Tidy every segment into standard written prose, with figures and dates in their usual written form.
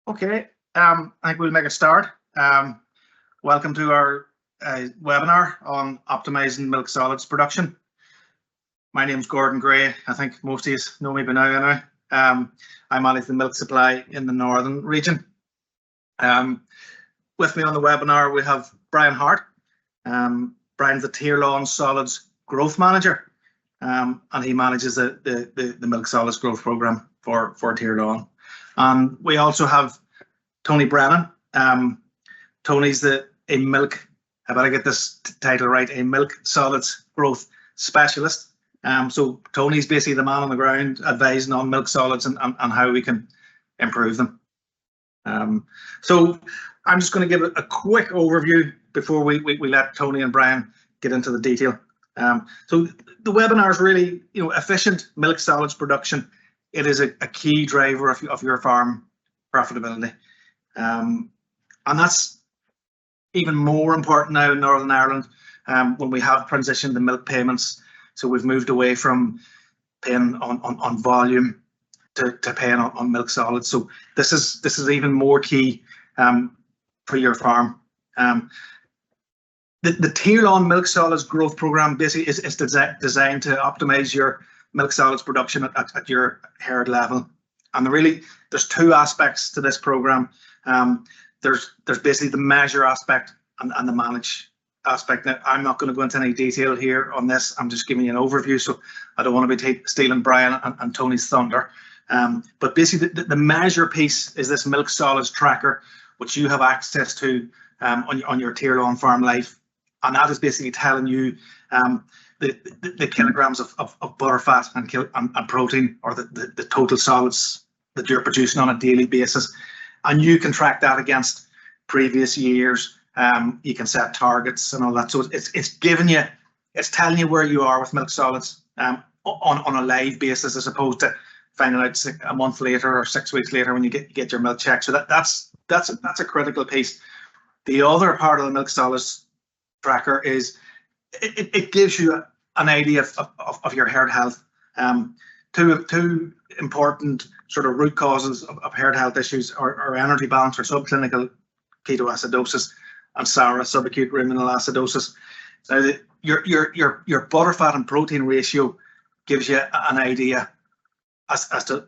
Okay, I think we'll make a start. Welcome to our webinar on optimizing milk solids production. My name's Gordon Gray. I think most of you know me by now anyway. I manage the milk supply in the northern region. With me on the webinar we have Bryan Harte. Bryan's the Tirlán Solids Growth Manager, and he manages the milk solids growth program for Tirlán. And we also have Tony Brennan. Tony's I better get this title right, a milk solids growth specialist. So Tony's basically the man on the ground advising on milk solids and how we can improve them. So I'm just going to give a quick overview before we let Tony and Bryan get into the detail. So the webinar is really, efficient milk solids production. It is a key driver of your farm profitability. And that's even more important now in Northern Ireland when we have transitioned the milk payments. So we've moved away from paying on volume to paying on milk solids. So this is even more key for your farm. The Tirlán Milk Solids Growth Program basically is designed to optimize your milk solids production at your herd level. And there's two aspects to this program. There's basically the measure aspect and the manage aspect. Now, I'm not going to go into any detail here on this. I'm just giving you an overview, so I don't want to be stealing Bryan and Tony's thunder. But basically, the measure piece is this milk solids tracker, which you have access to on your Tirlán farm life, and that is basically telling you the kilograms of butterfat and protein, or the total solids that you're producing on a daily basis, and you can track that against previous years. You can set targets and all that. So it's telling you where you are with milk solids on a live basis, as opposed to finding out a month later or 6 weeks later when you get your milk check. So that's a critical piece. The other part of the milk solids tracker is it gives you an idea of your herd health. Two important sort of root causes of herd health issues are energy balance or subclinical ketoacidosis and SARA, subacute ruminal acidosis. Now, your butterfat and protein ratio gives you an idea as to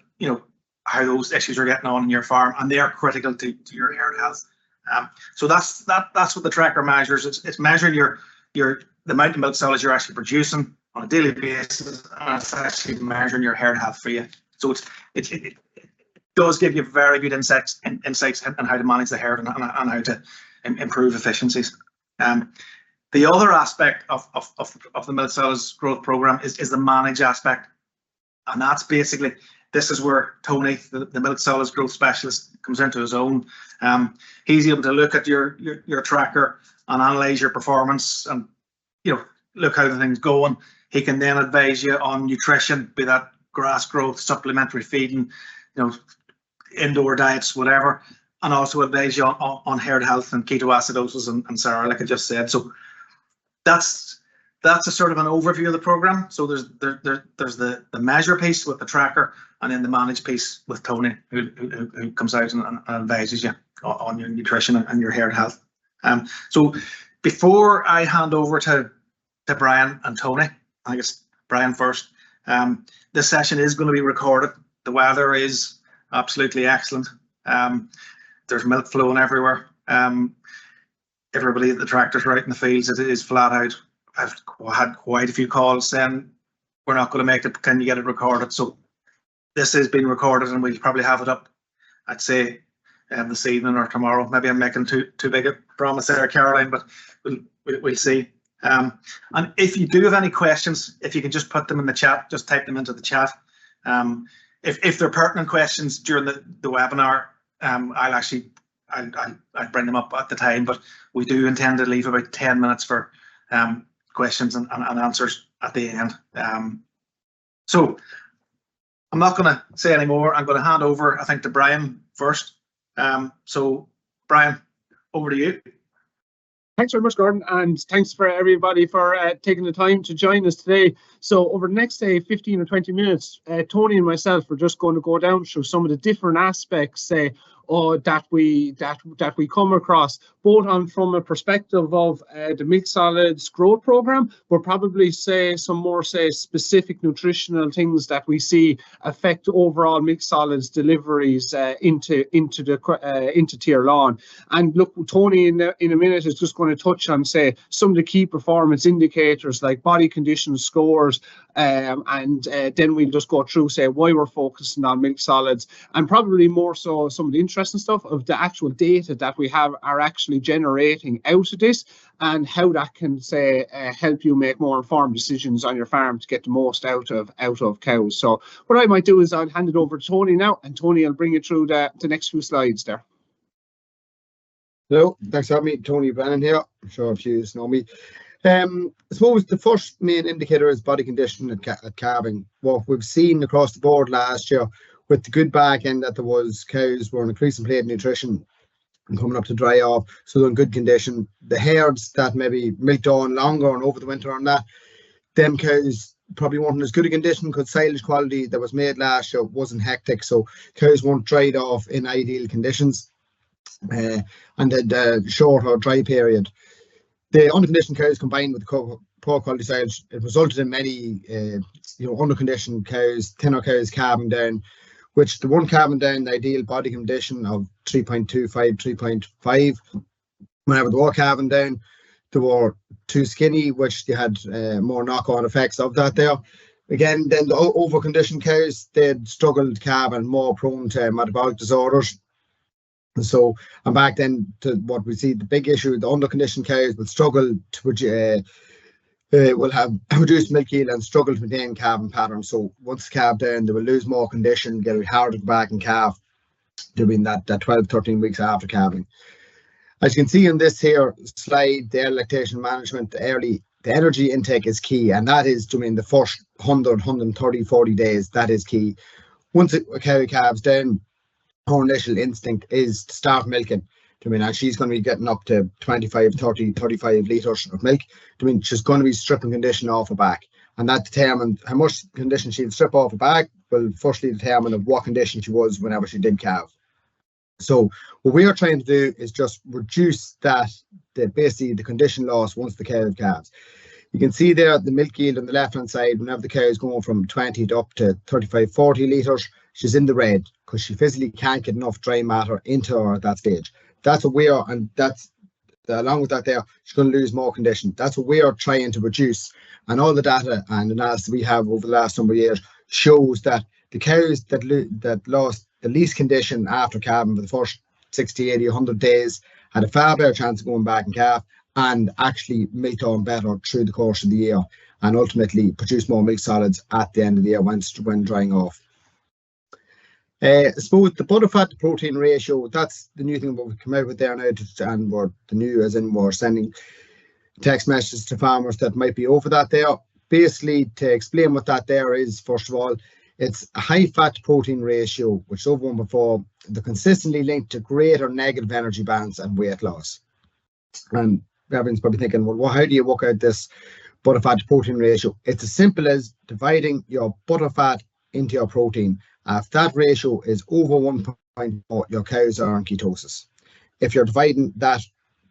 how those issues are getting on in your farm, and they are critical to your herd health. So that's what the tracker measures. It's measuring the amount of milk solids you're actually producing on a daily basis, and it's actually measuring your herd health for you. So it does give you very good insights on how to manage the herd and how to improve efficiencies. The other aspect of the milk solids growth program is the manage aspect, and that's basically, this is where Tony, the milk solids growth specialist, comes into his own. He's able to look at your tracker and analyze your performance and look how the thing's going. He can then advise you on nutrition, be that grass growth, supplementary feeding, indoor diets, whatever, and also advise you on herd health and ketoacidosis and SARA, like I just said. So that's a sort of an overview of the program. So there's the measure piece with the tracker, and then the manage piece with Tony, who comes out and advises you on your nutrition and your herd health. So before I hand over to Bryan and Tony, I guess Bryan first. This session is going to be recorded. The weather is absolutely excellent. There's milk flowing everywhere. Everybody at the tractors right in the fields, it is flat out. I've had quite a few calls saying we're not going to make it. Can you get it recorded? So this is being recorded, and we'll probably have it up, I'd say, this evening or tomorrow. Maybe I'm making too big a promise there, Caroline, but we'll see. And if you do have any questions, if you can just put them in the chat, just type them into the chat. If they're pertinent questions during the webinar, I'll bring them up at the time, but we do intend to leave about 10 minutes for questions and answers at the end. So I'm not going to say any more. I'm going to hand over, I think, to Bryan first. So Bryan, over to you. Thanks very much, Gordon, and thanks for everybody for taking the time to join us today. So over the next 15 or 20 minutes, Tony and myself are just going to go down through some of the different aspects that we come across, both from a perspective of the Mik Solids growth program, but probably some more specific nutritional things that we see affect overall Mik Solids deliveries into Tirlán. And look, Tony in a minute is just going to touch on some of the key performance indicators like body condition scores, and then we'll just go through why we're focusing on Mik Solids, and probably more so some of the interesting stuff of the actual data that we are actually generating out of this, and how that can help you make more informed decisions on your farm to get the most out of cows. So what I might do is I'll hand it over to Tony now, and Tony will bring you through the next few slides there. Hello, thanks for having me. Tony Brennan here. I'm sure a few know me. I suppose the first main indicator is body condition at calving. What we've seen across the board last year with the good back end that there was, cows were increasing plate nutrition and coming up to dry off, so they're in good condition. The herds that maybe milked on longer and over the winter on that, them cows probably weren't in as good a condition because silage quality that was made last year wasn't hectic, so cows weren't dried off in ideal conditions, and then the shorter dry period. The underconditioned cows combined with the poor quality silage, it resulted in many underconditioned cows, thinner cows calving down, which the one calving down the ideal body condition of 3.25, 3.5. Whenever they were calving down, they were too skinny, which they had more knock-on effects of that there. Again, then the overconditioned cows, they'd struggled to calve and more prone to metabolic disorders. So, and back then to what we see, the big issue, the underconditioned cows will struggle to will have reduced milk yield and struggle to maintain calving patterns. So once calved down, they will lose more condition, get it harder to go back and calve during that 12-13 weeks after calving. As you can see on this here slide, the early lactation management, the energy intake is key, and that is during the first 100, 130, 40 days. That is key. Once a cow calves down, her initial instinct is to start milking. And she's going to be getting up to 25, 30, 35 litres of milk. She's going to be stripping condition off her back, and that determines how much condition she'll strip off her back will firstly determine of what condition she was whenever she did calve. So what we are trying to do is just reduce basically the condition loss once the cow calves. You can see there the milk yield on the left hand side, whenever the cow is going from 20 to up to 35, 40 litres, she's in the red because she physically can't get enough dry matter into her at that stage. That's what we are, and that's along with that there, she's going to lose more condition. That's what we are trying to reduce. And all the data and analysis we have over the last number of years shows that the cows that lost the least condition after calving for the first 60, 80, 100 days had a far better chance of going back and calve and actually milked on better through the course of the year and ultimately produce more milk solids at the end of the year when drying off. I suppose the butter fat to protein ratio, that's the new thing that we've come out with there now, and we're sending text messages to farmers that might be over that there. Basically, to explain what that there is, first of all, it's a high fat to protein ratio, which is over one before, they're consistently linked to greater negative energy balance and weight loss. And everyone's probably thinking, well, how do you work out this butter fat to protein ratio? It's as simple as dividing your butter fat into your protein. If that ratio is over 1.4, your cows are on ketosis. If you're dividing that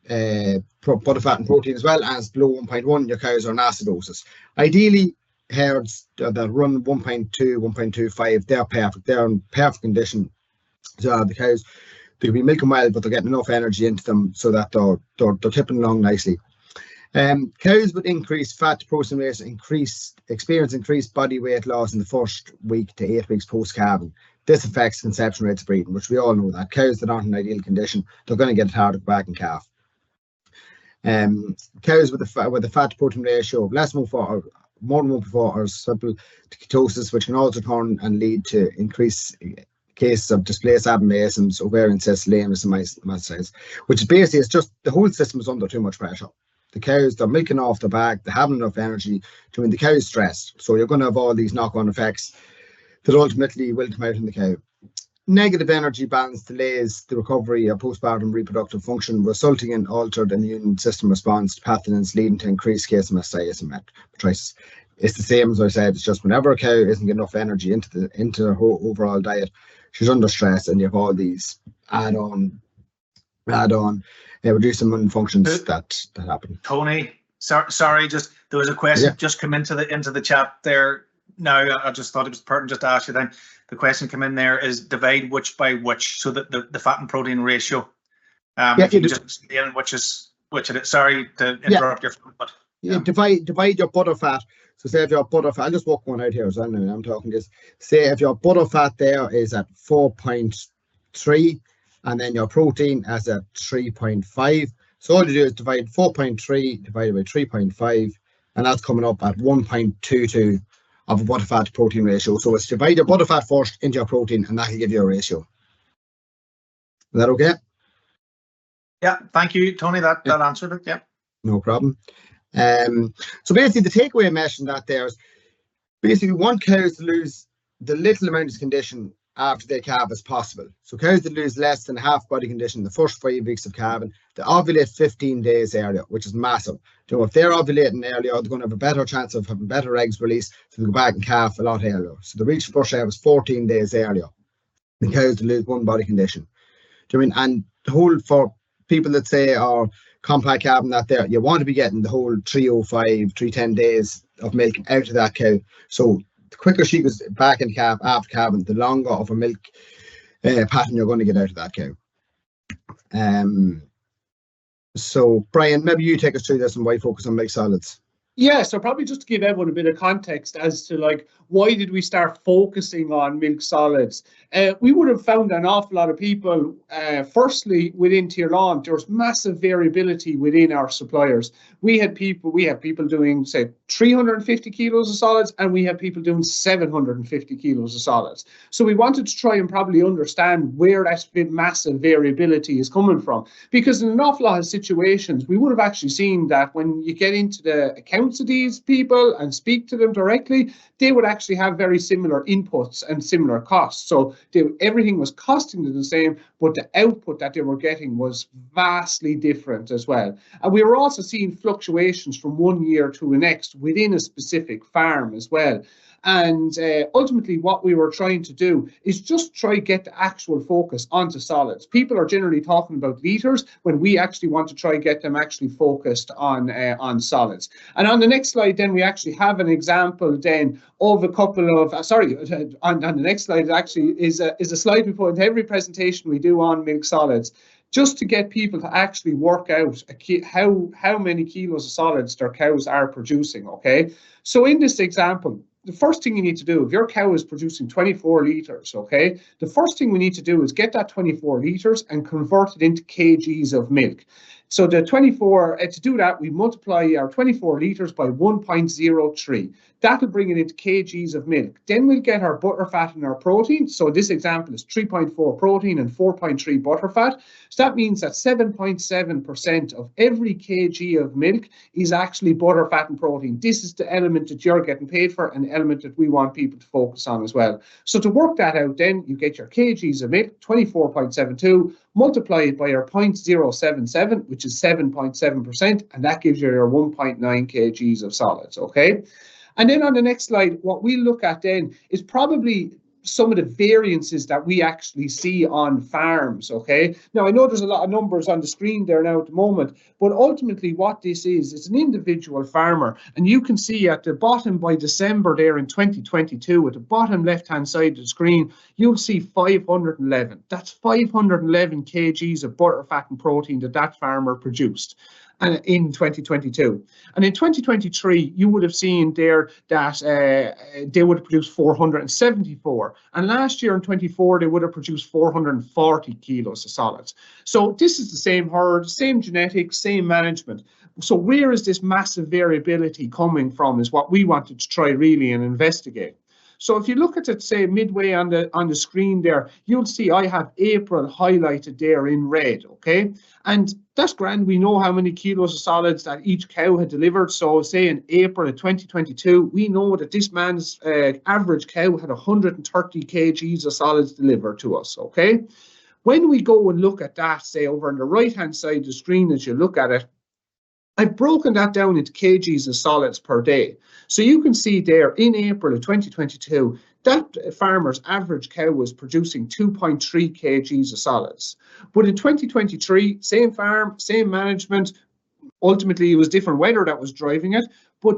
butter fat and protein as well, and it's below 1.1, your cows are on acidosis. Ideally, herds that run 1.2, 1.25, they're perfect. They're in perfect condition. So the cows, they can be milking well, but they're getting enough energy into them so that they're tipping along nicely. Cows with increased fat to protein ratio experience increased body weight loss in the first week to 8 weeks post calving. This affects conception rates of breeding, which we all know that cows that aren't in ideal condition, they're going to get it hard to go back and calve. Cows with a fat to protein ratio of more than 1.4 are susceptible to ketosis, which can also turn and lead to increased cases of displaced abomasums, ovarian cysts, lameness, and mastitis, which is basically, it's just the whole system is under too much pressure. The cows, they're milking off the back, they haven't enough energy. The cow is stressed, so you're going to have all these knock-on effects that ultimately will come out in the cow. Negative energy balance delays the recovery of postpartum reproductive function, resulting in altered immune system response to pathogens, leading to increased case of mastitis and metritis. It's the same as I said. It's just whenever a cow isn't getting enough energy into her whole overall diet, she's under stress, and you have all these add on reducing functions that happen. Tony, sorry, just there was a question just come into the chat there. Now I just thought it was pertinent just to ask you then. The question come in there is divide which by which, so that the fat and protein ratio. If you can just explain which it is. Sorry to interrupt your phone, but divide your butter fat. So say if your butter fat, I'll just walk one out here. So I'm talking this. Say if your butter fat there is at 4.3, and then your protein is at 3.5. So all you do is divide 4.3 divided by 3.5, and that's coming up at 1.22 of a butter fat to protein ratio. So it's divide your butter fat first into your protein, and that will give you a ratio. Is that okay? Yeah, thank you, Tony. That answered it. Yeah, no problem. So basically, the takeaway mesh in that there is basically we want cows to lose the little amount of condition after they calve as possible. So cows that lose less than half body condition the first 5 weeks of calving, they ovulate 15 days earlier, which is massive. You know, if they're ovulating earlier, they're going to have a better chance of having better eggs released, so they go back and calf a lot earlier. So the reach flush out was 14 days earlier. The cows that lose one body condition. Do you know what I mean? And the whole, for people that say are compact calving that there, you want to be getting the whole 305, 310 days of milk out of that cow. So the quicker she goes back in calf after calving, the longer of a milk pattern you're going to get out of that cow. So Brian, maybe you take us through this and why focus on milk solids. Yeah, so probably just to give everyone a bit of context as to like, why did we start focusing on milk solids? We would have found an awful lot of people, firstly, within Tirlán, there was massive variability within our suppliers. We have people doing, say, 350 kilos of solids, and we have people doing 750 kilos of solids. So we wanted to try and probably understand where that massive variability is coming from. Because in an awful lot of situations, we would have actually seen that when you get into the accounts of these people and speak to them directly, they would actually have very similar inputs and similar costs. So everything was costing them the same, but the output that they were getting was vastly different as well. And we were also seeing fluctuations from one year to the next within a specific farm as well. And ultimately what we were trying to do is just try to get the actual focus onto solids. People are generally talking about litres when we actually want to try to get them actually focused on solids. And on the next slide then we actually have an example then of a couple of, on the next slide actually is a slide we put into every presentation we do on milk solids, just to get people to actually work out how many kilos of solids their cows are producing, okay? So in this example, the first thing you need to do, if your cow is producing 24 litres, okay, the first thing we need to do is get that 24 litres and convert it into kgs of milk. So the 24, to do that, we multiply our 24 litres by 1.03. That'll bring it into kgs of milk. Then we'll get our butter fat and our protein. So this example is 3.4 protein and 4.3 butter fat. So that means that 7.7% of every kg of milk is actually butter, fat and protein. This is the element that you're getting paid for, and the element that we want people to focus on as well. So to work that out then, you get your kgs of milk, 24.72, multiply it by your 0.077, which is 7.7%, and that gives you your 1.9 kgs of solids, okay? And then on the next slide, what we look at then is probably some of the variances that we actually see on farms, okay? Now, I know there's a lot of numbers on the screen there now at the moment, but ultimately what this is, it's an individual farmer, and you can see at the bottom by December there in 2022, at the bottom left-hand side of the screen, you'll see 511. That's 511 kgs of butter, fat and protein that farmer produced. And in 2022, and in 2023, you would have seen there that they would have produced 474, and last year in 24 they would have produced 440 kilos of solids. So this is the same herd, same genetics, same management. So where is this massive variability coming from is what we wanted to try really and investigate. So if you look at it, say midway on the screen there, you'll see I have April highlighted there in red, okay? And that's grand. We know how many kilos of solids that each cow had delivered. So say in April of 2022, we know that this man's average cow had 130 kgs of solids delivered to us, okay? When we go and look at that, say over on the right-hand side of the screen as you look at it, I've broken that down into kgs of solids per day. So you can see there in April of 2022, that farmer's average cow was producing 2.3 kgs of solids. But in 2023, same farm, same management, ultimately it was different weather that was driving it, but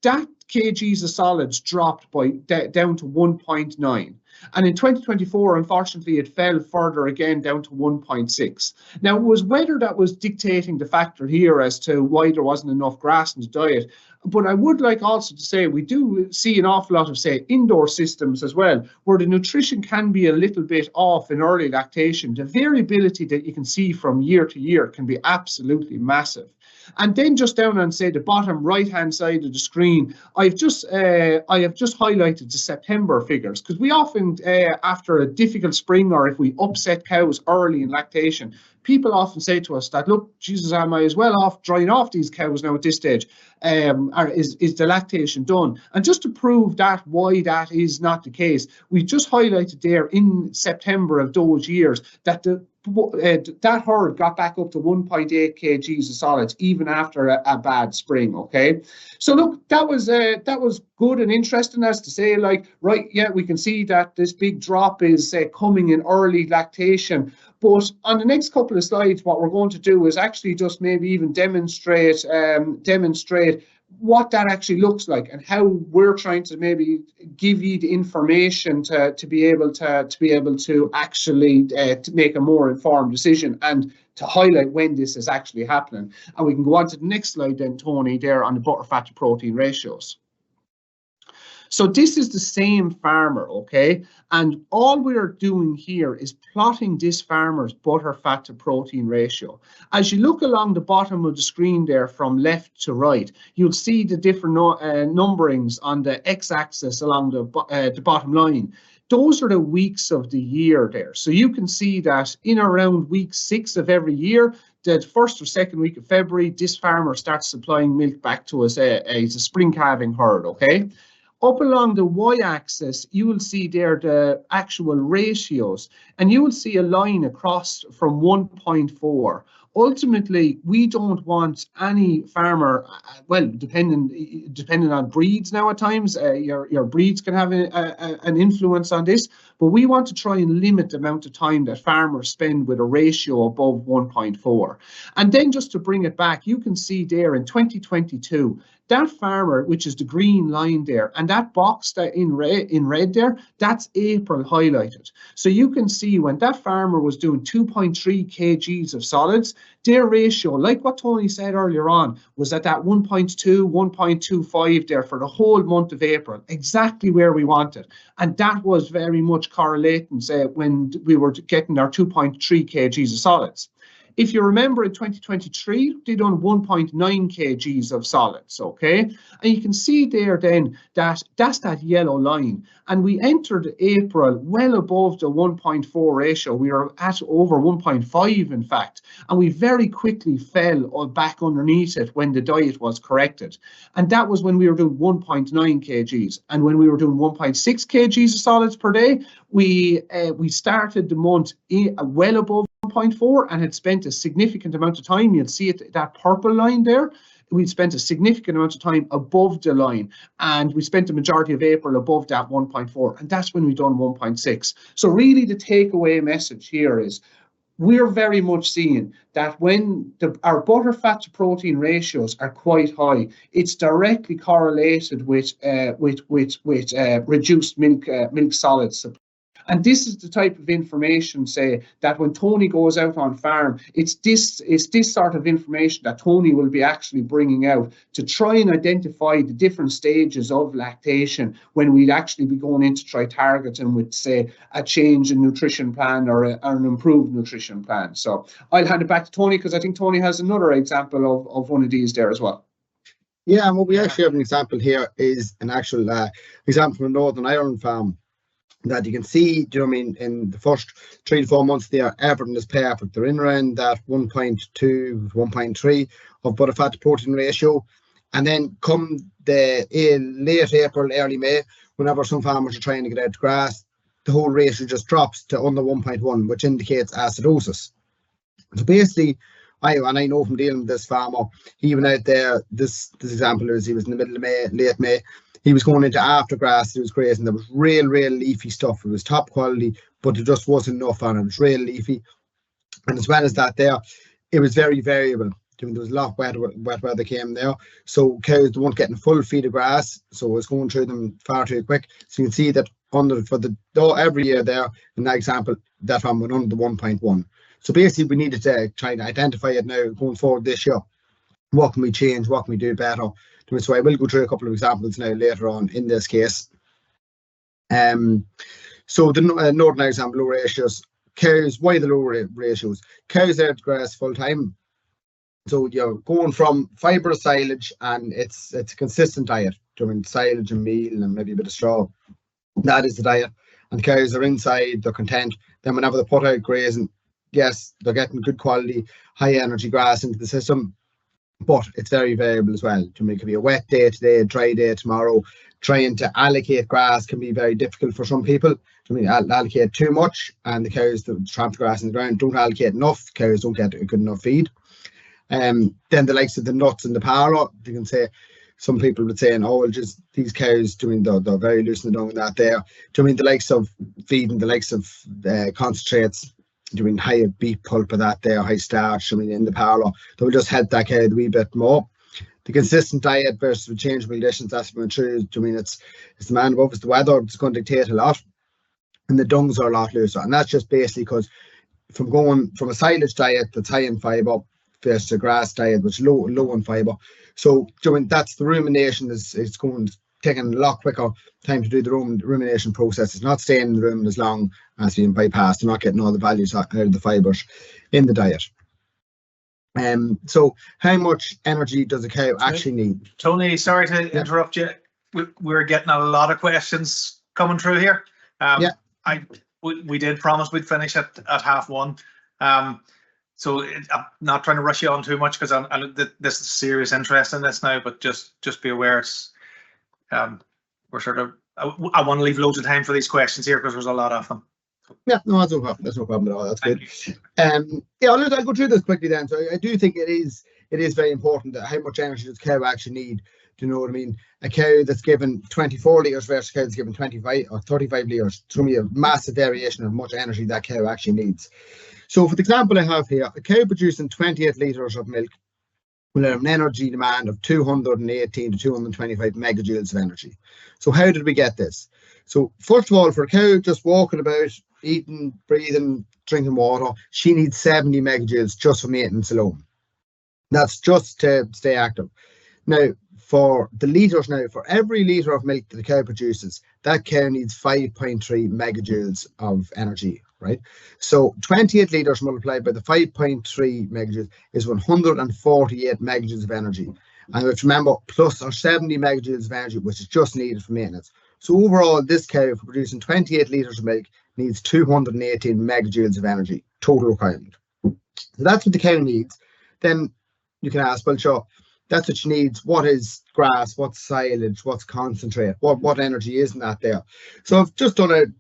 that kgs of solids dropped by down to 1.9. And in 2024, unfortunately, it fell further again down to 1.6. Now, it was weather that was dictating the factor here as to why there wasn't enough grass in the diet. But I would like also to say we do see an awful lot of, say, indoor systems as well, where the nutrition can be a little bit off in early lactation. The variability that you can see from year to year can be absolutely massive. And then just down on, say, the bottom right-hand side of the screen, I have just highlighted the September figures, because we often, after a difficult spring, or if we upset cows early in lactation, people often say to us that, look, Jesus, am I as well off drying off these cows now at this stage? Or is the lactation done? And just to prove that why that is not the case, we just highlighted there in September of those years that that herd got back up to 1.8 kgs of solids even after a bad spring. Okay, so look, that was good and interesting, as to say, like, right, yeah, we can see that this big drop is coming in early lactation. But on the next couple of slides, what we're going to do is actually just maybe even demonstrate what that actually looks like, and how we're trying to maybe give you the information to be able to actually to make a more informed decision, and to highlight when this is actually happening. And we can go on to the next slide then, Tony, there on the butter fat to protein ratios. So this is the same farmer, okay? And all we're doing here is plotting this farmer's butter fat to protein ratio. As you look along the bottom of the screen there from left to right, you'll see the different numberings on the x-axis along the bottom line. Those are the weeks of the year there. So you can see that in around week 6 of every year, the first or second week of February, this farmer starts supplying milk back to us as a spring calving herd, okay? Up along the y-axis, you will see there the actual ratios, and you will see a line across from 1.4. Ultimately, we don't want any farmer, well, depending on breeds now at times, your breeds can have an influence on this, but we want to try and limit the amount of time that farmers spend with a ratio above 1.4. And then just to bring it back, you can see there in 2022, that farmer, which is the green line there, and that box that in red there, that's April highlighted. So you can see when that farmer was doing 2.3 kgs of solids, their ratio, like what Tony said earlier on, was at that 1.2, 1.25 there for the whole month of April, exactly where we wanted. And that was very much correlating, say, when we were getting our 2.3 kgs of solids. If you remember, in 2023, they done 1.9 kgs of solids, okay? And you can see there then that that's that yellow line. And we entered April well above the 1.4 ratio. We were at over 1.5, in fact. And we very quickly fell back underneath it when the diet was corrected. And that was when we were doing 1.9 kgs. And when we were doing 1.6 kgs of solids per day, we started the month well above 1.4 and had spent a significant amount of time. You'll see it, that purple line there. We'd spent a significant amount of time above the line, and we spent the majority of April above that 1.4, and that's when we done 1.6. So really the takeaway message here is we're very much seeing that when our butter fat to protein ratios are quite high, it's directly correlated with reduced milk solids supply. And this is the type of information, say, that when Tony goes out on farm, it's this sort of information that Tony will be actually bringing out to try and identify the different stages of lactation when we'd actually be going in to try targeting with, say, a change in nutrition plan or an improved nutrition plan. So I'll hand it back to Tony, because I think Tony has another example of one of these there as well. Yeah, and what we actually have an example here is an actual example from a Northern Ireland farm that you can see, do you know what I mean, in the first 3 to 4 months there, everything is perfect. They're in around that 1.2, 1.3 of butter fat to protein ratio. And then come the late April, early May, whenever some farmers are trying to get out to grass, the whole ratio just drops to under 1.1, which indicates acidosis. So basically, I know from dealing with this farmer, he went out there, this example is he was in the middle of May, late May, he was going into after grass, it was grazing, there was real leafy stuff, it was top quality, but there just wasn't enough on it, it was real leafy. And as well as that there, it was very variable. I mean, there was a lot of wet weather came there, so cows weren't getting full feed of grass, so it was going through them far too quick. So you can see that every year there, in that example, that one went under the 1.1. So basically we needed to try to identify it now going forward this year. What can we change? What can we do better? So I will go through a couple of examples now later on in this case. So the northern example, low ratios. Cows, why the low ratios? Cows are at grass full time. So you're going from fibrous silage, and it's a consistent diet. Doing silage and meal and maybe a bit of straw. That is the diet. And the cows are inside, they're content. Then whenever they put out grazing, yes, they're getting good quality, high energy grass into the system, but it's very variable as well. It could be a wet day today, a dry day tomorrow. Trying to allocate grass can be very difficult for some people. Allocate too much, and the cows that tramp grass in the ground don't allocate enough. Cows don't get a good enough feed. Then the likes of the nuts in the parlour, you can say, some people would say, oh, well, just these cows doing they're very loose in the dung and that there. The likes of feeding, the likes of concentrates, doing high beef pulp of that there, high starch, in the parlour, that will just help that cow a wee bit more. The consistent diet versus the changeable conditions, that's been true. It's the man above us, the weather, it's going to dictate a lot. And the dungs are a lot looser. And that's just basically because from going from a silage diet that's high in fibre versus a grass diet which is low in fibre. So that's the rumination is taking a lot quicker time to do the rumination process. It's not staying in the rumen as long as being bypassed. They're not getting all the values out of the fibres in the diet. So how much energy does a cow actually need? Tony, sorry to interrupt you. We're getting a lot of questions coming through here. We did promise we'd finish at 1:30. So I'm not trying to rush you on too much, because this is serious interest in this now, but just be aware it's we're sort of I want to leave loads of time for these questions here because there's a lot of them. Yeah, no, that's no problem. That's no problem at all. That's good. I'll go through this quickly then. So I do think it is very important that how much energy does a cow actually need. Do you know what I mean? A cow that's given 24 litres versus a cow that's given 25 or 35 litres. It's going to be a massive variation of how much energy that cow actually needs. So for the example I have here, a cow producing 28 litres of milk will have an energy demand of 218 to 225 megajoules of energy. So how did we get this? So first of all, for a cow just walking about, eating, breathing, drinking water, she needs 70 megajoules just for maintenance alone. That's just to stay active. Now, for the litres for every litre of milk that the cow produces, that cow needs 5.3 megajoules of energy, right? So 28 litres multiplied by the 5.3 megajoules is 148 megajoules of energy. And we have to remember, plus our 70 megajoules of energy, which is just needed for maintenance. So overall, this cow, for producing 28 litres of milk, needs 218 megajoules of energy, total requirement. So that's what the cow needs. Then you can ask, well, sure, that's what she needs. What is grass? What's silage? What's concentrate? What energy isn't that there? So I've just done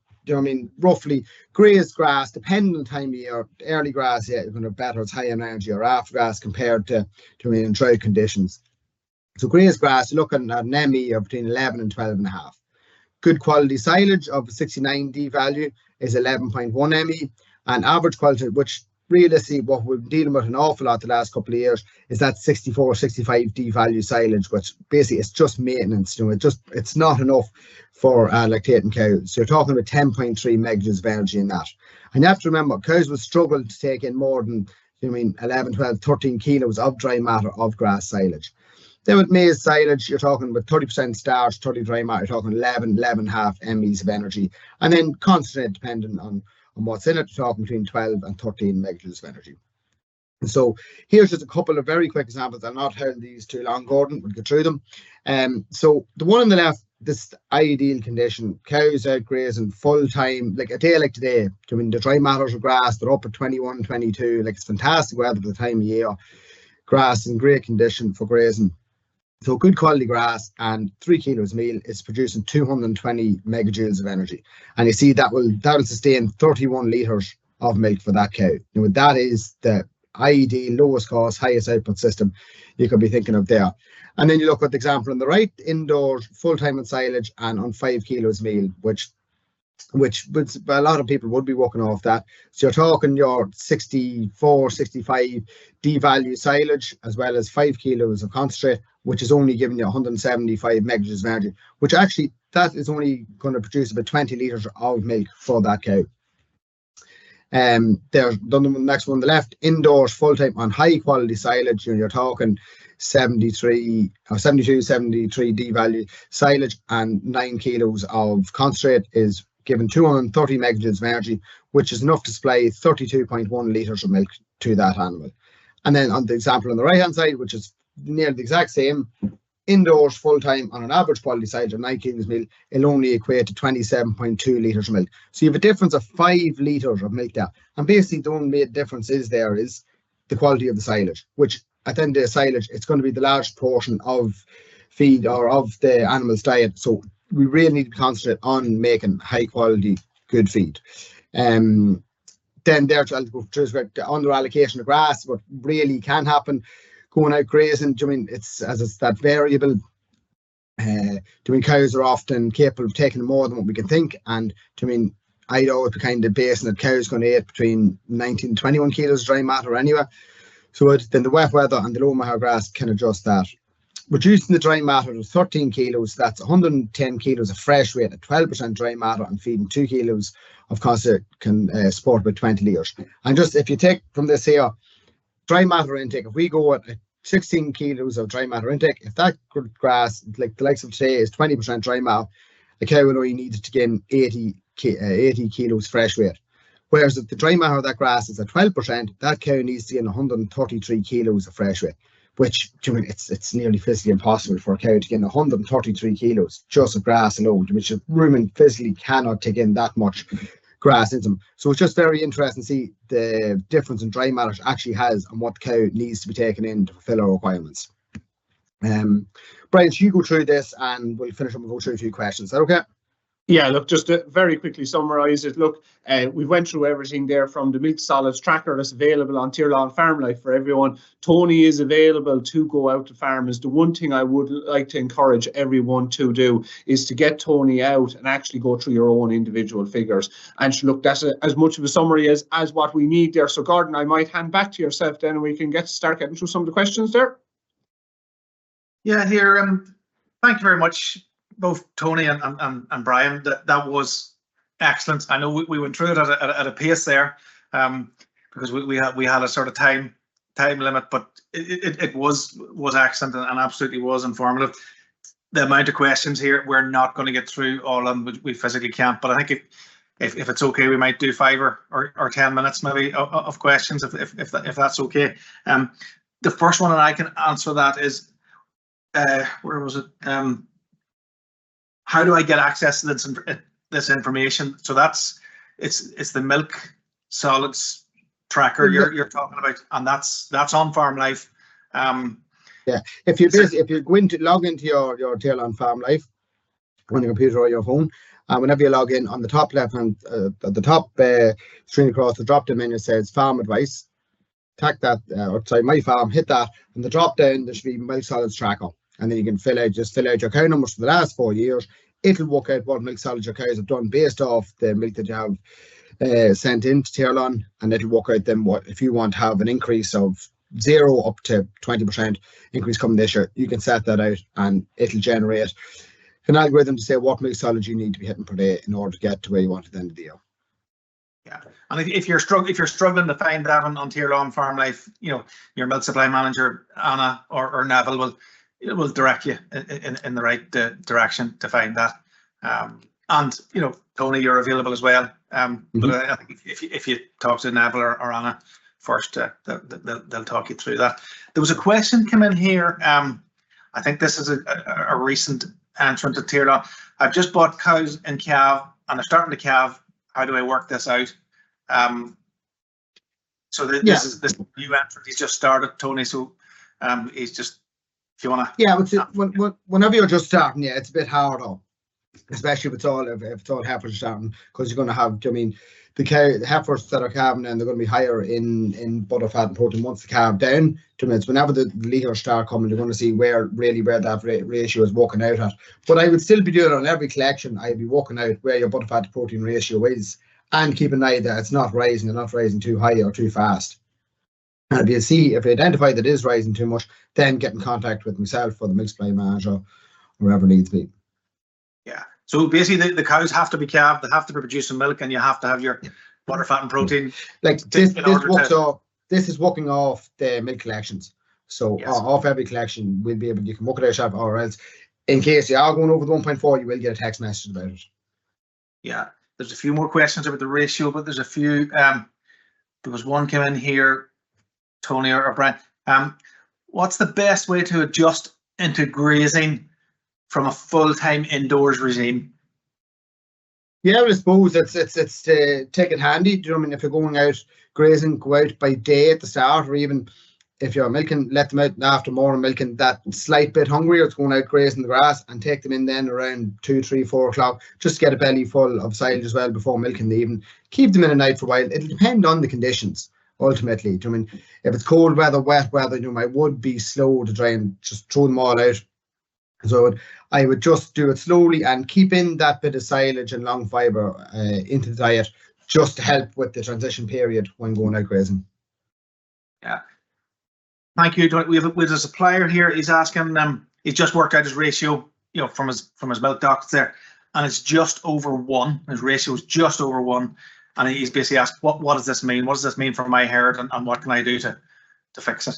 roughly grazed grass, depending on the time of year. Early grass, you're going to have better, it's high in energy, or after grass compared to in dry conditions. So grazed grass, you're looking at an ME of between 11 and 12.5. Good quality silage of 69 D value is 11.1 ME, and average quality, which realistically what we've been dealing with an awful lot the last couple of years, is that 64, 65 D value silage, which basically it's just maintenance. It's not enough for lactating cows. So you're talking about 10.3 megajoules of energy in that. And you have to remember, cows will struggle to take in more than 11, 12, 13 kilos of dry matter of grass silage. Then with maize silage, you're talking about 30% starch, 30 dry matter, you're talking 11.5 MEs of energy. And then concentrate, depending on what's in it, you're talking between 12 and 13 megajoules of energy. And so here's just a couple of very quick examples. I'll not hold these too long, Gordon, we'll get through them. So the one on the left, this ideal condition, cows out grazing full time, like a day like today. The dry matters of grass, they're up at 21, 22, like it's fantastic weather at the time of year. Grass in great condition for grazing. So good quality grass and 3 kilos meal is producing 220 megajoules of energy. And you see that will sustain 31 litres of milk for that cow. That is the ideal, lowest cost, highest output system you could be thinking of there. And then you look at the example on the right, indoors, full-time on silage and on 5 kilos meal, which a lot of people would be working off that. So you're talking your 64, 65 D-value silage, as well as 5 kilos of concentrate, which is only giving you 175 megajoules of energy, which actually, that is only going to produce about 20 litres of milk for that cow. There's the next one on the left, indoors, full-time on high-quality silage. You're talking 72, 73 D-value silage and 9 kilos of concentrate is given 230 megajoules of energy, which is enough to supply 32.1 litres of milk to that animal. And then on the example on the right-hand side, which is nearly the exact same, indoors full-time on an average quality silage of 9 kilos of milk, it'll only equate to 27.2 litres of milk. So you have a difference of 5 litres of milk there. And basically the only difference is the quality of the silage, which at the end of the silage, it's going to be the large portion of feed or of the animal's diet. So we really need to concentrate on making high quality, good feed. Then there's the under allocation of grass, what really can happen going out grazing. I mean, it's that variable. Cows are often capable of taking more than what we can think. And I'd always be kind of basing that cows going to eat between 19 and 21 kilos of dry matter anyway. So then the wet weather and the low mower grass can adjust that. Reducing the dry matter to 13 kilos, that's 110 kilos of fresh weight at 12% dry matter, and feeding 2 kilos of concentrate can support about 20 litres. And just if you take from this here, dry matter intake, if we go at 16 kilos of dry matter intake, if that grass, like the likes of today, is 20% dry matter, a cow will only need to gain 80 kilos fresh weight. Whereas if the dry matter of that grass is at 12%, that cow needs to gain 133 kilos of fresh weight, which, it's nearly physically impossible for a cow to gain 133 kilos just of grass alone, which rumen physically cannot take in that much grass into them. So it's just very interesting to see the difference in dry matter it actually has and what the cow needs to be taken in to fulfill our requirements. Bryan, should you go through this and we'll finish up and go through a few questions. Is that okay? Yeah, look, just to very quickly summarise it, look, we went through everything there from the Mik Solids tracker that's available on Tirlán Farm Life for everyone. Tony is available to go out to farmers. The one thing I would like to encourage everyone to do is to get Tony out and actually go through your own individual figures. And look, that's as much of a summary as what we need there. So Gordon, I might hand back to yourself then and we can start getting through some of the questions there. Yeah, here, thank you very much, both Tony and Bryan. That was excellent. I know we went through it at a pace there, because we had a sort of time limit, but it was excellent and absolutely was informative. The amount of questions here, we're not going to get through all of them. We physically can't. But I think if it's okay, we might do 5 or 10 minutes maybe of questions if that's okay. The first one, and I can answer that, is where was it? How do I get access to this information? So it's the Mik Solids tracker you're talking about, and that's on Farm Life. Yeah, if you log into your Tirlán Farm Life on your computer or your phone, and whenever you log in, on the top left hand, at the top screen across the drop down menu says Farm Advice. Tack that, My Farm, hit that, and the drop down there should be Mik Solids tracker. And then you can fill out your cow numbers for the last 4 years. It'll work out what milk solids your cows have done based off the milk that you have sent into Tirlán, and it'll work out then what if you want to have an increase of 0 up to 20% increase coming this year. You can set that out, and it'll generate an algorithm to say what milk solids you need to be hitting per day in order to get to where you want at the end of the year. Yeah, and if you're struggling to find that on Tirlán Farm Life, your milk supply manager Anna or Neville will direct you in the right direction to find that. And Tony, you're available as well. But I think if you talk to Neville or Anna first, they'll talk you through that. There was a question come in here. I think this is a recent entrant to Tirlán. I've just bought cows in calve and they're starting to calve. How do I work this out? So this is this new entrant. He's just started, Tony. So he's just. If you want to, yeah, whenever you're just starting, it's a bit harder, especially if it's all heifers starting, because you're going to have, the heifers that are calving, and they're going to be higher in butter fat and protein once they calve down. Whenever the litres start coming, they're going to see where that ratio is working out at. But I would still be doing it on every collection. I'd be working out where your butter fat to protein ratio is, and keep an eye that it's not rising too high or too fast. And if you identify that it is rising too much, then get in contact with myself or the milk supply manager, or wherever needs be. Yeah. So basically, the cows have to be calved, they have to be producing milk, and you have to have your butter, fat, and protein. Like this is working off the milk collections. So yes, off every collection, we'll be able. You can work it out yourself, or else, in case you are going over the 1.4, you will get a text message about it. Yeah. There's a few more questions about the ratio, but there's a few. There was one came in here. Tony or Bryan, what's the best way to adjust into grazing from a full-time indoors regime? Yeah, I suppose it's to take it handy. Do you know what I mean? If you're going out grazing, go out by day at the start, or even if you're milking, let them out after morning milking, that slight bit hungrier, it's going out grazing the grass, and take them in then around 2, 3, 4 o'clock, just to get a belly full of silage as well before milking the evening. Keep them in a night for a while. It'll depend on the conditions. Ultimately, I mean, if it's cold weather, wet weather, I would be slow to try and just throw them all out. So I would just do it slowly and keep in that bit of silage and long fibre into the diet, just to help with the transition period when going out grazing. Yeah. Thank you. We have a supplier here. He's asking, he's just worked out his ratio, from his milk doctors there, and it's just over 1. His ratio is just over 1. And he's basically asked, what does this mean? What does this mean for my herd, and what can I do to fix it?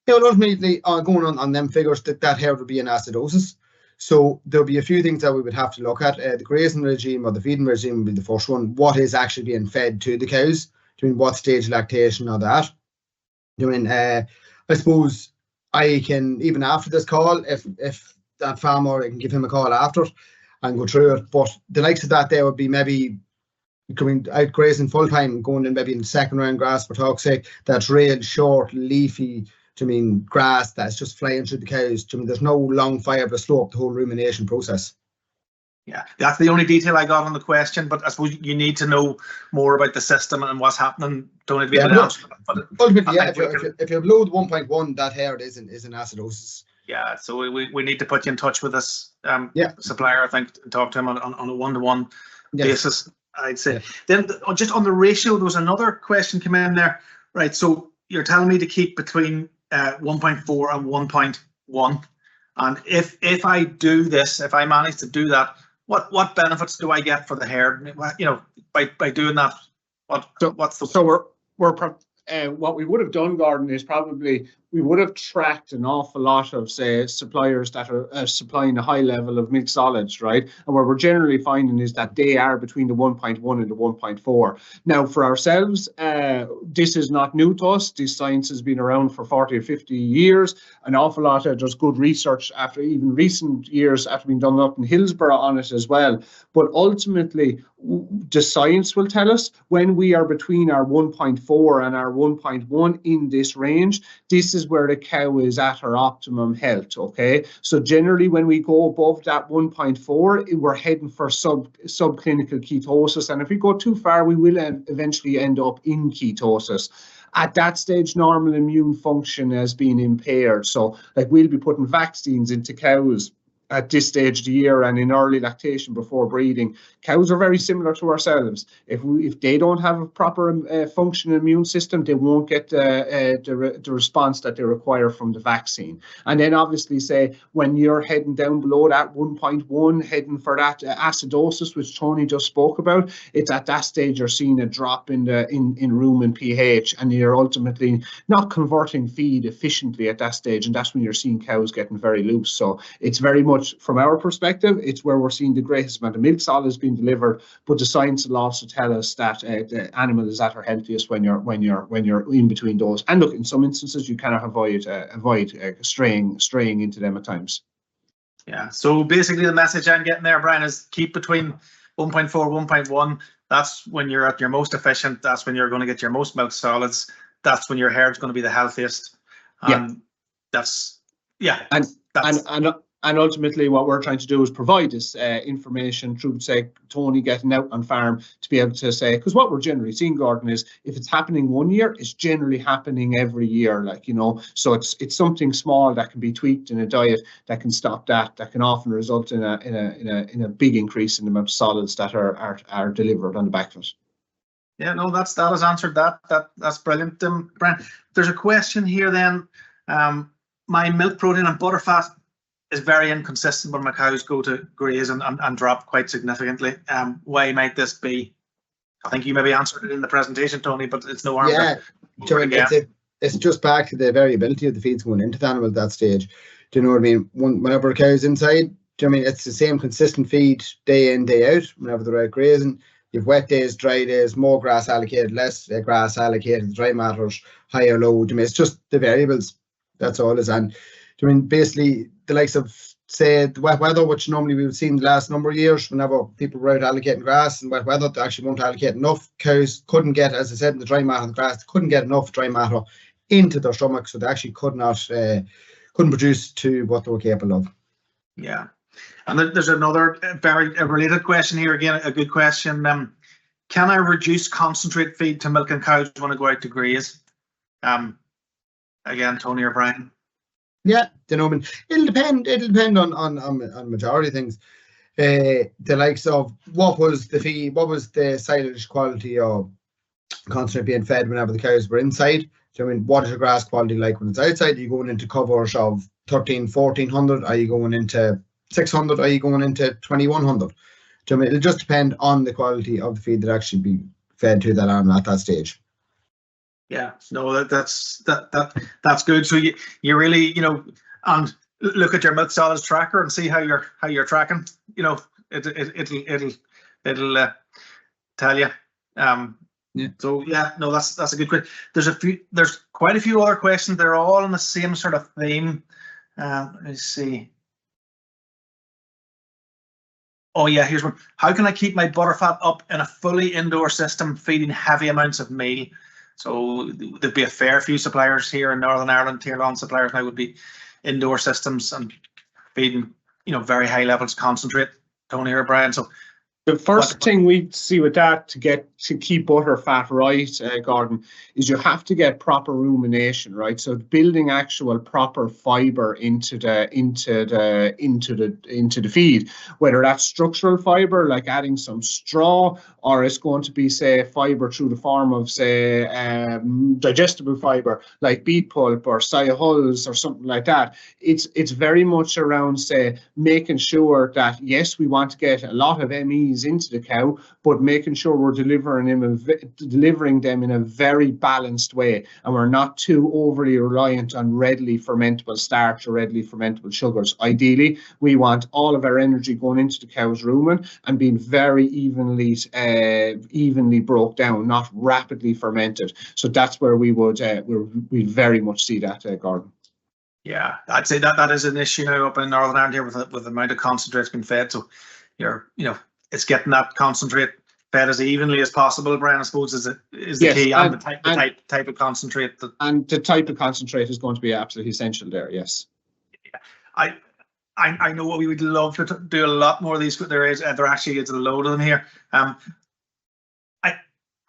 Yeah, well, ultimately, going on them figures, that herd would be in acidosis. So there'll be a few things that we would have to look at. The grazing regime or the feeding regime would be the first one. What is actually being fed to the cows? What stage of lactation or that? I suppose I can, even after this call, if that farmer, I can give him a call after and go through it. But the likes of that there would be maybe coming out grazing full time, going in maybe in the second round grass for talk's sake, that's real short, leafy, grass that's just flying through the cows. There's no long fibre to slow up the whole rumination process. Yeah, that's the only detail I got on the question, but I suppose you need to know more about the system and what's happening. Don't need to be able to answer. Ultimately, yeah, if you're below the 1.1, that herd is in acidosis. Yeah, so we need to put you in touch with this supplier, I think, and talk to him on a one-to-one basis, I'd say. Yeah. Then just on the ratio, there was another question came in there. Right, so you're telling me to keep between 1.4 and 1.1, and if I do this, if I manage to do that, what benefits do I get for the herd? By doing that, what we would have done, Gordon, is probably we would have tracked an awful lot of, say, suppliers that are supplying a high level of milk solids, right? And what we're generally finding is that they are between the 1.1 and the 1.4. Now, for ourselves, this is not new to us. This science has been around for 40 or 50 years. An awful lot of just good research after even recent years after being done up in Hillsborough on it as well. But ultimately, the science will tell us when we are between our 1.4 and our 1.1 in this range, this is where the cow is at her optimum health, okay? So generally when we go above that 1.4, we're heading for subclinical ketosis, and if we go too far, we will eventually end up in ketosis. At that stage, normal immune function has been impaired. So like we'll be putting vaccines into cows at this stage of the year and in early lactation before breeding. Cows are very similar to ourselves. If they don't have a proper functioning immune system, they won't get the response that they require from the vaccine. And then obviously, say when you're heading down below that 1.1, heading for that acidosis, which Tony just spoke about, it's at that stage you're seeing a drop in rumen pH, and you're ultimately not converting feed efficiently at that stage, and that's when you're seeing cows getting very loose. So it's very much, from our perspective, it's where we're seeing the greatest amount of milk solids being delivered, but the science will also tell us that the animal is at her healthiest when you're in between those. And look, in some instances you cannot avoid straying into them at times. Yeah, so basically the message I'm getting there, Bryan, is keep between 1.4, 1.1. That's when you're at your most efficient. That's when you're going to get your most milk solids. That's when your herd's going to be the healthiest. And ultimately, what we're trying to do is provide this information through, say, Tony getting out on farm to be able to say, because what we're generally seeing, Gordon, is if it's happening one year, it's generally happening every year, like, you know. So it's something small that can be tweaked in a diet that can stop that can often result in a big increase in the amount of solids that are delivered on the back of it. Yeah, no, that has answered that. That's brilliant, Brent. There's a question here then. My milk protein and butter fat is very inconsistent when my cows go to graze and drop quite significantly. Why might this be? I think you maybe answered it in the presentation, Tony, but it's no harm. Yeah, it's just back to the variability of the feeds going into the animal at that stage. Do you know what I mean? Whenever a cow's inside, do you know what I mean? It's the same consistent feed day in, day out. Whenever they're out grazing, you've wet days, dry days, more grass allocated, less grass allocated, dry matters, high or low. Do you know, it's just the variables. That's all it is. And do you know, I mean, basically, the likes of, say, the wet weather, which normally we've seen the last number of years, whenever people were out allocating grass and wet weather, they actually won't allocate enough. Cows couldn't get, as I said, in the dry matter of the grass, couldn't get enough dry matter into their stomach, so they actually couldn't produce to what they were capable of. Yeah, and there's another very related question here. Again, a good question. Can I reduce concentrate feed to milking cows when I go out to graze? Again, Tony or Bryan. Yeah, you know, I mean, it'll depend on majority of things. The likes of what was the feed, what was the silage quality of concentrate being fed whenever the cows were inside. So, I mean, what is your grass quality like when it's outside? Are you going into covers of 1,1400? Are you going into 600? Are you going into 2100? So, I mean, it'll just depend on the quality of the feed that actually be fed to that animal at that stage. Yeah, no, that's good. So you really, you know, and look at your Mik Solids tracker and see how you're tracking. You know, it'll tell you. Yeah. So yeah, no, that's a good question. There's quite a few other questions. They're all on the same sort of theme. Let me see. Oh yeah, here's one. How can I keep my butterfat up in a fully indoor system feeding heavy amounts of meal? So there'd be a fair few suppliers here in Northern Ireland. Tirlán suppliers now would be indoor systems and feeding, you know, very high levels of concentrate. Tony or Bryan. So the first thing we see with that to keep butter fat right, Gordon, is you have to get proper rumination, right? So building actual proper fibre into the feed, whether that's structural fibre like adding some straw, or it's going to be, say, fibre through the form of, say, digestible fibre like beet pulp or soya hulls or something like that. It's very much around, say, making sure that yes, we want to get a lot of MEs into the cow, but making sure we're delivering them in a very balanced way, and we're not too overly reliant on readily fermentable starch or readily fermentable sugars. Ideally, we want all of our energy going into the cow's rumen and being very evenly broke down, not rapidly fermented. So that's where we very much see that, Gordon. Yeah, I'd say that is an issue now up in Northern Ireland here with the amount of concentrates being fed. So it's getting that concentrate fed as evenly as possible, Bryan, I suppose, is the key, and the type of concentrate. And the type of concentrate is going to be absolutely essential there, yes. Yeah. I know we would love to do a lot more of these, but there actually is a load of them here.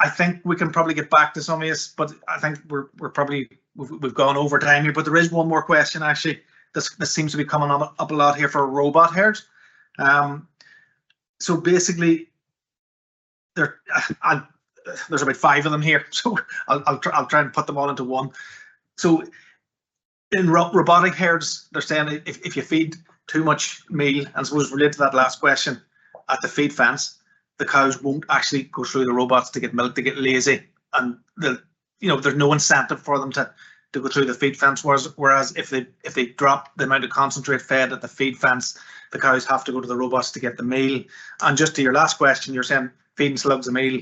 I think we can probably get back to some of this, but I think we've gone over time here. But there is one more question actually. This seems to be coming up a lot here for robot herds. So basically, there's about 5 of them here, so I'll try and put them all into one. So in robotic herds, they're saying if you feed too much meal, and suppose related to that last question, at the feed fence, the cows won't actually go through the robots to get milk, to get lazy, and there's no incentive for them to go through the feed fence. Whereas if they drop the amount of concentrate fed at the feed fence, the cows have to go to the robots to get the meal. And just to your last question, you're saying feeding slugs of meal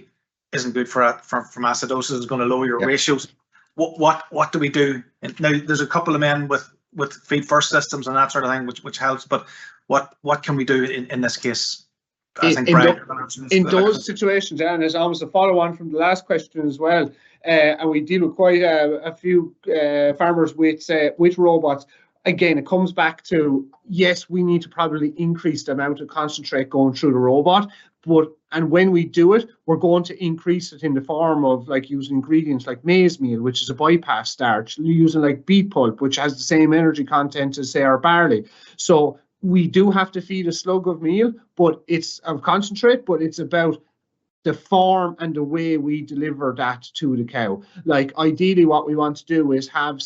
isn't good for acidosis. It's going to lower your ratios. What do we do? And now there's a couple of men with feed first systems and that sort of thing, which helps. But what can we do in this case? I think in those situations, and there's almost a follow on from the last question as well. And we deal with quite a few farmers with robots. again, it comes back to, yes, we need to probably increase the amount of concentrate going through the robot, and when we do it, we're going to increase it in the form of like using ingredients like maize meal, which is a bypass starch, using like beet pulp, which has the same energy content as say our barley. So we do have to feed a slug of meal, but it's of concentrate, but it's about the form and the way we deliver that to the cow. Like ideally what we want to do is have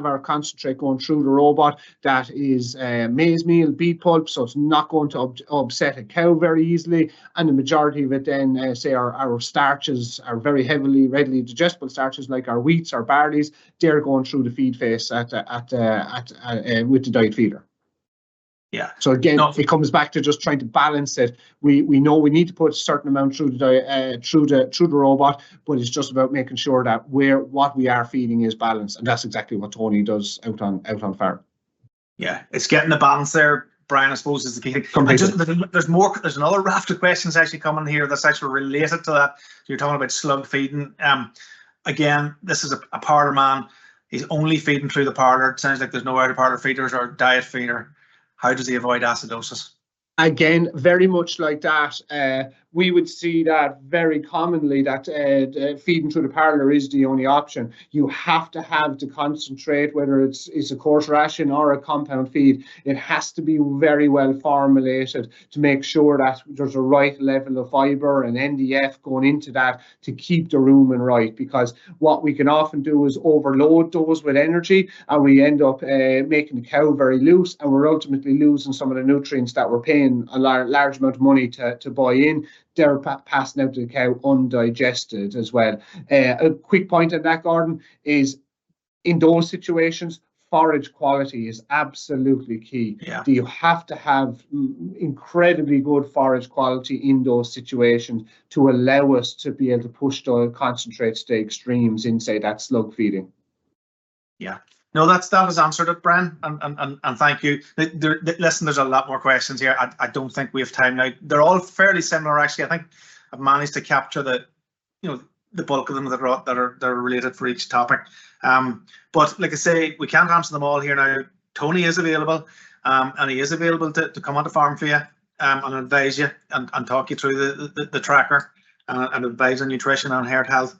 our concentrate going through the robot that is maize meal, beet pulp, so it's not going to upset a cow very easily, and the majority of it then say our starches are very readily digestible starches like our wheats, our barleys, they're going through the feed face with the diet feeder. Yeah. So again, it comes back to just trying to balance it. We know we need to put a certain amount through the robot, but it's just about making sure that what we are feeding is balanced, and that's exactly what Tony does out on farm. Yeah, it's getting the balance there, Brian, I suppose, is the key thing. There's another raft of questions actually coming here that's actually related to that. So you're talking about slug feeding. Again, this is a parlour man. He's only feeding through the parlour. It sounds like there's no out of parlour feeders or diet feeder. How does he avoid acidosis? Again, very much like that. We would see that very commonly that feeding through the parlour is the only option. You have to have the concentrate, whether it's a coarse ration or a compound feed. It has to be very well formulated to make sure that there's a right level of fibre and NDF going into that to keep the rumen right. Because what we can often do is overload those with energy, and we end up making the cow very loose, and we're ultimately losing some of the nutrients that we're paying a large amount of money to buy in. They're passing out to the cow undigested as well. A quick point on that, Gordon, is in those situations, forage quality is absolutely key. Yeah. You have to have incredibly good forage quality in those situations to allow us to be able to push the concentrates to extremes in, say, that slug feeding. Yeah. No, that has answered it, Bryan, and thank you. Listen, there's a lot more questions here. I don't think we have time now. They're all fairly similar, actually. I think I've managed to capture the bulk of them that are related for each topic. But like I say, we can't answer them all here now. Tony is available, and he is available to come on the farm for you and advise you and talk you through the tracker and advise on nutrition and herd health.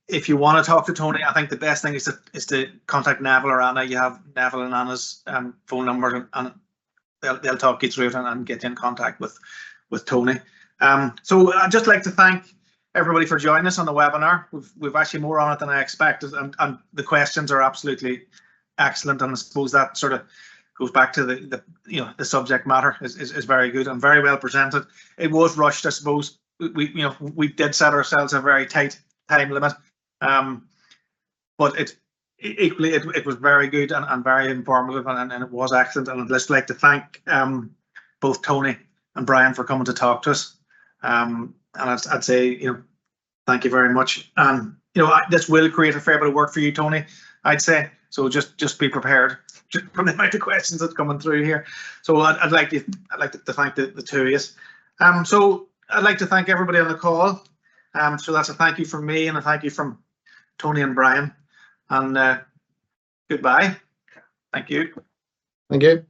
If you want to talk to Tony, I think the best thing is to contact Neville or Anna. You have Neville and Anna's phone numbers, and they'll talk you through it and get you in contact with Tony. So I'd just like to thank everybody for joining us on the webinar. We've actually more on it than I expected, and the questions are absolutely excellent. And I suppose that sort of goes back to the subject matter is very good and very well presented. It was rushed, I suppose. We did set ourselves a very tight time limit. But it was very good and very informative, and it was excellent. And I'd just like to thank both Tony and Bryan for coming to talk to us. And I'd say, thank you very much. And this will create a fair bit of work for you, Tony, I'd say. So just be prepared from the amount of questions that's coming through here. So I'd like to thank the two of you. So I'd like to thank everybody on the call. So that's a thank you from me and a thank you from Tony and Bryan, and goodbye. Thank you. Thank you.